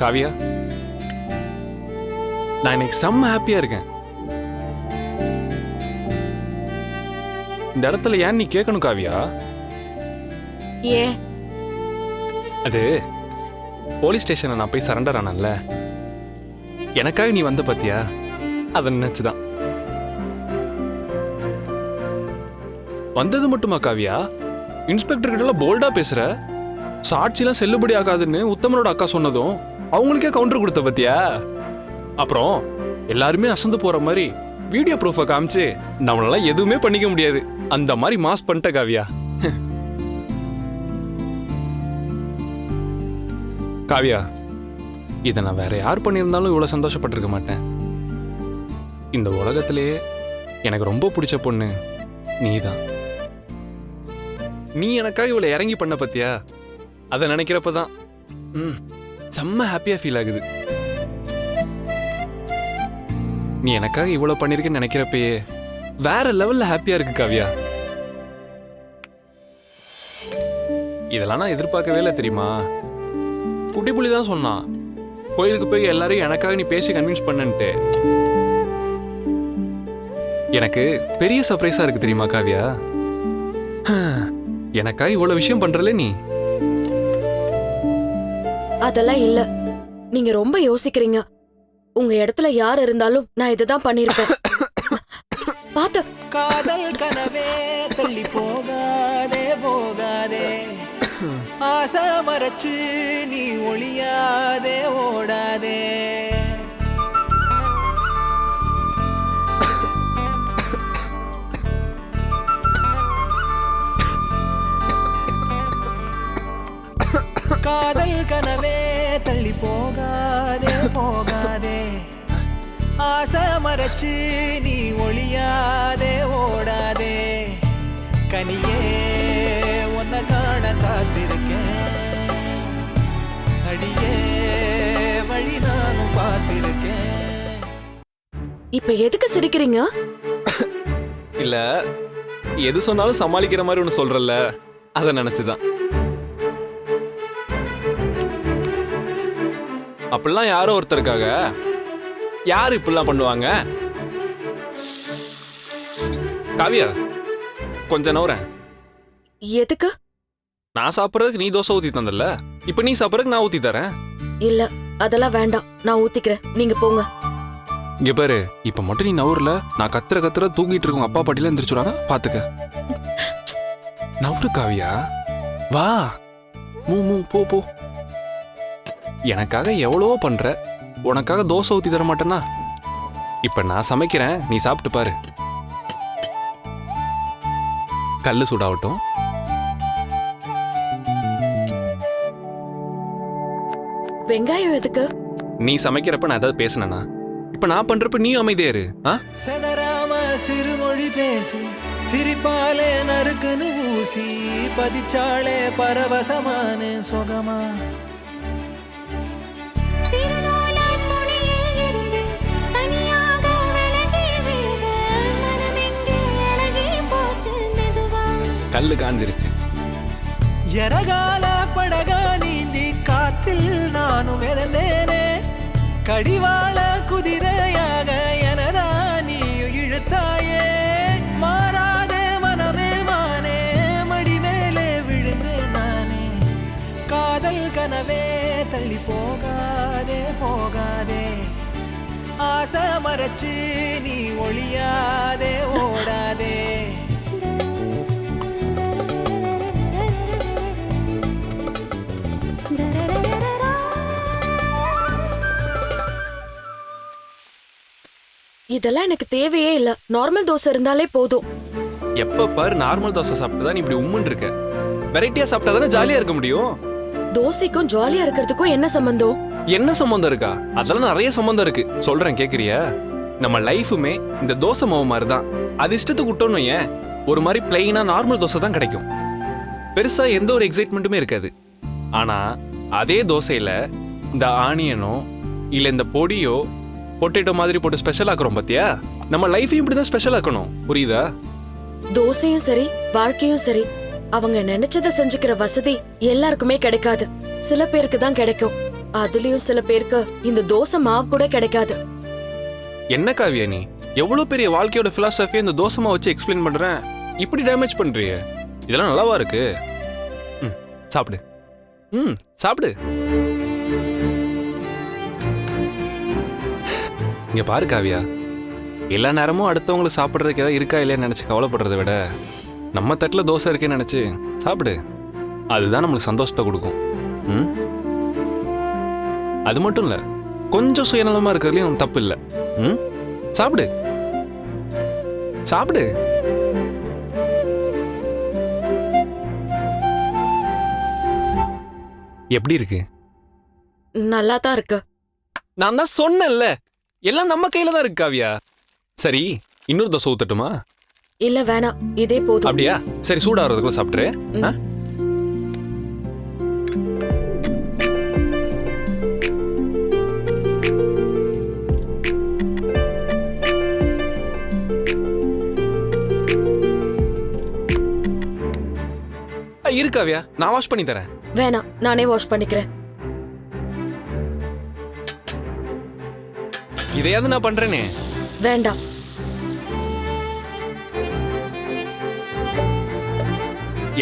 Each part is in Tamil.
காவியா, நான் இன்னைக்கு செம்ம ஹாப்பியா இருக்கேன். இந்த இடத்துல ஏன் நீ கேட்கணும் காவியா? ஏன்? அது போலீஸ் ஸ்டேஷன்ல நான் போய் சரண்டர் ஆனேன்ல, எனக்காக நீ வந்த பாத்தியா, அதை நினைச்சுதான். வந்தது மட்டுமா காவியா, இன்ஸ்பெக்டர் கிட்ட எல்லாம் போல்டா பேசுற. சாட்சிலாம் செல்லுபடி ஆகாதுன்னு உத்தமனோட அக்கா சொன்னதும் அவங்களுக்கே கவுண்டர் கொடுத்த பத்தியா. அப்புறம் எல்லாருமே அசந்து போற மாதிரி வீடியோ ப்ரூஃபை காமிச்சு நம்மளால எதுவுமே பண்ணிக்க முடியாது அந்த மாதிரி மாஸ் பண்ணிட்ட காவியா. காவியா, இதை நான் வேற யார் பண்ணியிருந்தாலும் இவ்வளவு சந்தோஷப்பட்டிருக்க மாட்டேன். இந்த உலகத்திலேயே எனக்கு ரொம்ப பிடிச்ச பொண்ணு நீதான். நீ எனக்காக இவ்வளவு இறங்கி பண்ண பத்தியா, அதை நினைக்கிறப்பதான் செம்ம ஹாப்பியா ஃபீல் ஆகுது. நீ எனக்காக இவ்வளவு பண்ணிருக்கேன்னு நினைக்கிறப்பயே வேற லெவல்ல ஹாப்பியா இருக்கு காவியா. இதெல்லாம் நான் எதிர்பார்க்கவே இல்லை தெரியுமா. குட்டி புள்ளி தான் சொன்னான், கோயிலுக்கு போய் எல்லாரையும் எனக்காக நீ பேசி கன்வின்ஸ் பண்ணன்ட்டு. எனக்கு பெரிய சர்ப்ரைஸா இருக்கு தெரியுமா காவியா. எனக்காக இவ்வளவு விஷயம் பண்றல நீ. அதெல்லாம் இல்ல, நீங்க ரொம்ப யோசிக்கிறீங்க. உங்க இடத்துல யார் இருந்தாலும் நான் இதுதான் பண்ணிருப்பேன். பாத்து காதல் கனவே தள்ளி போகாதே போகாதே, ஆசை மறைச்சு நீ ஒளியாதே ஓடாதே. காதல் கனவே தள்ளி போகாதே போகாதே, ஆசை மறைச்சு நீ ஒளியாதே ஓடாதே. கனியே உன்னை காண காத்திருக்கேன், அடியே வழி நானும் பார்த்திருக்கேன். இப்ப எதுக்கு சிரிக்கிறீங்க? இல்ல, எது சொன்னாலும் சமாளிக்கிற மாதிரி ஒண்ணு சொல்றல, அதை நினைச்சுதான். அப்படிலாம் யாரோ ஒருத்தருக்காக யாரு இப்படிலாம் பண்ணுவாங்க? காவியா, கொஞ்ச நவுறேன். எதுக்கு? நான் சாப்பிட்றதுக்கு நீ தோசை ஊத்தி தந்தல, இப்ப நீ சாப்பிட்றதுக்கு நான் ஊத்தி தரேன். இல்ல, அதெல்லாம் வேண்டாம், நான் ஊத்திக்கிறேன், நீங்க போங்க. இங்க பாரு, இப்ப மட்டும் நீ நவுறல, நான் கத்துற தூங்கிட்டு இருக்கோம் அப்பா பாட்டில எந்திரிச்சுடாங்க பாத்துக்க. நவுறு காவியா, வா மூ மூ போ போ. எனக்காக எவ்வளவோ பண்ற, உனக்காக தோசை ஊத்தி தர மாட்டேன்னா? இப்ப நான் சமைக்கிறேன், நீ சாப்பிட்டு பாரு. கல்லு சூடாகட்டும். வெங்காயம் எதுக்கு? நீ சமைக்கிறப்ப நான் ஏதாவது பேசினேனா? இப்ப நான் பண்றப்ப நீ அமைதியா இரு. சதராம சிறுமொழி பேசு, சிரிப்பாலே நறுக்குன்னு ஊசி பதிச்சாலே பரவசமான சுகமா. கல்லு காஞ்சிருச்சு. எரகால படகா நீந்தி காத்தில் நானும் மிதந்தேனே, கடிவாள குதிரையாக எனதா நீயும் இழுத்தாயே. மாறாதே மனமே மானே, மடி மேலே விழுந்தேன் நானே. காதல் கனவே தள்ளி போகாதே போகாதே, ஆசை மறைச்சு நீ ஒளியாதே ஓடாதே. இதெல்லாம் எனக்கு தேவையே இல்ல, நார்மல் தோசை இருந்தாலே போதும். எப்ப பாரு நார்மல் தோசை சாப்பிட்டுதான் நீ இப்படி உம்முன்னு இருக்க. வெரைட்டியா சாப்பிட்டா தானே ஜாலியா இருக்க முடியும். தோசைக்கும் ஜாலியா இருக்கிறதுக்கும் என்ன சம்பந்தம்? என்ன சம்பந்தம் இருக்கா? அதெல்லாம் நிறைய சம்பந்தம் இருக்கு, சொல்றேன் கேக்குறியா? நம்ம லைஃபுமே இந்த தோசை மாவு மாதிரி தான். அது இஷ்டத்துக்கு விட்டோன்னு ஏன் ஒரு மாதிரி பிளைனா நார்மல் தோசை தான் கிடைக்கும். பெருசா எந்த ஒரு எக்ஸைட்மெண்ட்டுமே இருக்காது. ஆனா அதே தோசையில இந்த ஆனியனோ இல்ல இந்த பொடியோ பொட்டேட்டோ மாதிரி போட்டு ஸ்பெஷல் ஆக்குறோம் பாத்தியா? நம்ம லைஃபையும் இப்படிதான் ஸ்பெஷல் ஆக்கணும், புரியுதா? தோசையும் சரி வாழ்க்கையும் சரி, அவங்க நினைச்சதை செஞ்சுக்கிற வசதி எல்லாருக்குமே கிடைக்காது, சில பேருக்கு தான் கிடைக்கும். அதுலயும் சில பேருக்கு இந்த தோசை மாவு கூட கிடைக்காது. என்ன காவியா நீ எவ்வளவு பெரிய வாழ்க்கையோட பிலாசபியை இந்த தோசை மாவு வச்சு எக்ஸ்பிளைன் பண்றேன், இப்படி டேமேஜ் பண்றிய? இதெல்லாம் நல்லாவா இருக்கு? சாப்பிடு. சாப்பிடு. இங்க பாரு காவியா, எல்லா நேரமும் அடுத்தவங்களுக்கு சாப்பிட்றதுக்கு ஏதாவது இருக்கா இல்லையா நினைச்சு கவலைப்படுறதை விட நம்ம தட்டில் தோசை இருக்கேன்னு நினைச்சு சாப்பிடு. அதுதான் நம்மளுக்கு சந்தோஷத்தை கொடுக்கும். அது மட்டும் இல்ல, கொஞ்சம் சுயநலமா இருக்கிறதுலயும் தப்பு இல்லை. சாப்பிடு சாப்பிடு. எப்படி இருக்கு? நல்லா தான் இருக்கு. நான் தான் சொன்னேன்ல, எல்லாம் நம்ம கையில தான் இருக்கு காவியா. சரி, இன்னொரு தோசை ஊத்தட்டுமா? இல்ல வேணாம், இதே போதும். அப்படியா? சரி, சூடாகிறதுக்குள்ள சாப்பிட்டுரு. இரு காவியா, நான் வாஷ் பண்ணி தரேன். வேணாம், நானே வாஷ் பண்ணிக்கிறேன். இதையாவது நான் பண்றேனே. வேண்டாம்.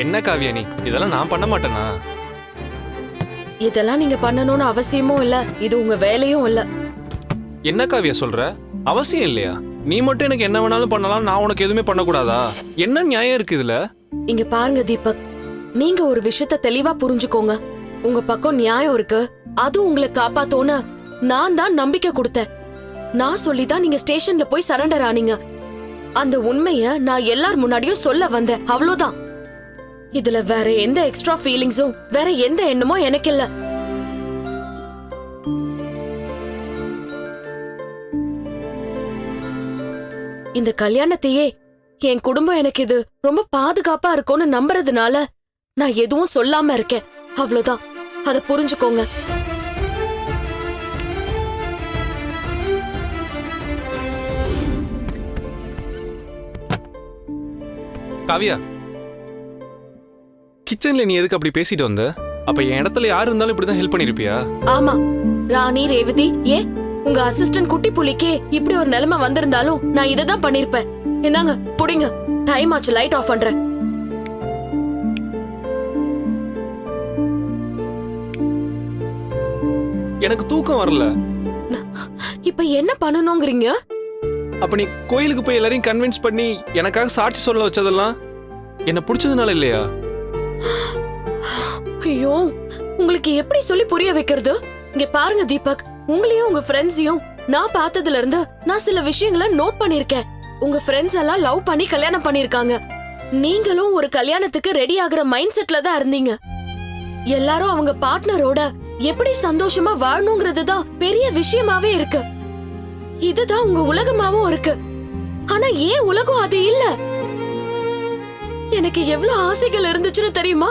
என்ன காவியா நீ, இதெல்லாம் நான் பண்ண மாட்டேனா? இதெல்லாம் நீங்க பண்ணணும்னு அவசியமும் இல்ல, இது உங்க வேலையும் இல்ல. என்ன காவியா சொல்ற? அவசியம் இல்லையா? நீ மட்டும் எனக்கு என்ன வேணாலும் பண்ணலாம், நான் உனக்கு எதுவுமே பண்ணக்கூடாதா? என்ன நியாயம் இருக்கு இதுல? இங்க பாருங்க தீபக், நீங்க ஒரு விஷயத்த தெளிவா புரிஞ்சுக்கோங்க. உங்க பக்கம் நியாயம் இருக்கு, அது உங்களை காப்பாத்தோன்னு நான் தான் நம்பிக்கை கொடுத்தேன். நான் சொல்லிதான் நீங்க ஸ்டேஷன்ல போய் சரண்டர் ஆனீங்க. அந்த உண்மைய நான் எல்லார் முன்னாடியும் சொல்ல வந்தேன், அவ்வளவுதான். இதுல வேற எந்த எக்ஸ்ட்ரா ஃபீலிங்ஸும் வேற எந்த எண்ணமும் எனக்கு இல்ல. இந்த கல்யாணத்தையே என் குடும்பம் எனக்கு இது ரொம்ப பாதுகாப்பா இருக்கும்னு நம்புறதுனால நான் எதுவும் சொல்லாம இருக்கேன், அவ்வளவுதான். அத புரிஞ்சுக்கோங்க. காவியா, கிச்சன்ல நீ எதுக்கு அப்படி பேசிட்டு வந்த? அப்ப என் இடத்துல யாரு இருந்தாலும் இப்படிதான் ஹெல்ப் பண்ணிருப்பியா? ஆமா, ராணி, ரேவதி, ஏன் உங்க அசிஸ்டன்ட் குட்டி புலிக்கே இப்படி ஒரு நிலைமை வந்திருந்தாலும் நான் இததான் பண்ணிருப்பேன். இந்தாங்க புடிங்க, டைம் ஆச்சு, லைட் ஆஃப் பண்றேன். எனக்கு தூக்கம் வரல. இப்ப என்ன பண்ணணும்ங்கறீங்க? அப்ப நீ கோயிலுக்கு போய் எல்லாரையும் கன்வின்ஸ் பண்ணி எனக்காக சாட்சி சொல்ல வச்சதெல்லாம் என்ன பிடிச்சதுனால இல்லையா? ஐயோ, உங்களுக்கு எப்படி சொல்லி புரிய வைக்கிறது? இங்க பாருங்க தீபக், உங்களையும் உங்க ஃப்ரெண்ட்ஸையும் நான் பார்த்ததுல இருந்து நான் சில விஷயங்களை நோட் பண்ணிருக்கேன். உங்க ஃப்ரெண்ட்ஸ் எல்லாம் லவ் பண்ணி கல்யாணம் பண்ணிருக்காங்க. நீங்களும் ஒரு கல்யாணத்துக்கு ரெடி ஆகுற மைண்ட் செட்ல தான் இருந்தீங்க. எல்லாரும் அவங்க பார்ட்னரோட எப்படி சந்தோஷமா வாழணுங்கிறது தான் பெரிய விஷயமாவே இருக்கு. இதுதான் உங்க உலகமாவும் இருக்கு. ஆனா ஏன் உலகம் அது இல்ல? எனக்கு எவ்வளவு ஆசைகள் இருந்துச்சுன்னு தெரியுமா?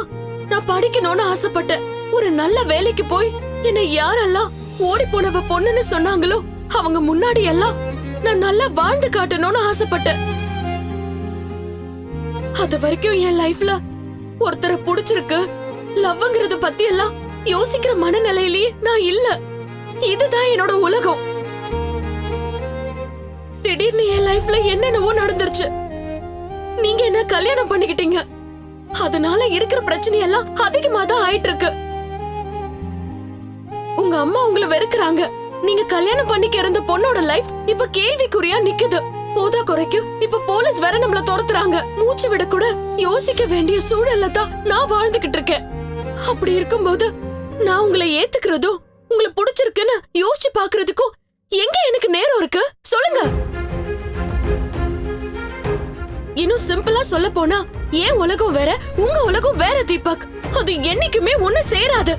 நான் படிக்கணும்னு ஆசைப்பட்டேன். ஒரு நல்ல வேலைக்கு போய் என்னை யாரெல்லாம் ஓடி போனவ பொண்ணுன்னு சொன்னாங்களோ அவங்க முன்னாடி எல்லாம் நான் நல்லா வாழ்ந்து காட்டணும்னு ஆசைப்பட்டேன். அது வரைக்கும் என் லைஃப்ல ஒருத்தரை புடிச்சிருக்கு, லவ்ங்கிறது பத்தி எல்லாம் யோசிக்கிற மனநிலையிலேயே நான் இல்ல. இதுதான் என்னோட உலகம். திடீர்னு என் லைஃப்ல என்னென்னவோ நடந்துருச்சு. நீங்க என்ன கல்யாணம் பண்ணிக்கிட்டீங்க, அதனால இருக்கிற பிரச்சனை எல்லாம் அதிகமா தான் ஆயிட்டு இருக்கு. உங்க அம்மா உங்களை வெறுக்கிறாங்க. நீங்க கல்யாணம் பண்ணிக்க இருந்த பொண்ணோட லைஃப் இப்ப கேள்விக்குறியா நிக்குது. போதா குறைக்கு இப்ப போலீஸ் வேற நம்மள துரத்துறாங்க. மூச்சு விட கூட யோசிக்க வேண்டிய சூழல்ல தான் நான் வாழ்ந்துகிட்டு இருக்கேன். அப்படி இருக்கும்போது நான் உங்களை ஏத்துக்கிறதும் உங்களை பிடிச்சிருக்குன்னு யோசிச்சு பாக்குறதுக்கும் எங்க எனக்கு நேரம் இருக்கு சொல்லுங்க. இன்னும் சிம்பிளா சொல்ல போனா என் உலகம் வேற, உங்க உலகம் வேற தீபக். அது என்னைக்குமே ஒண்ணு சேராது.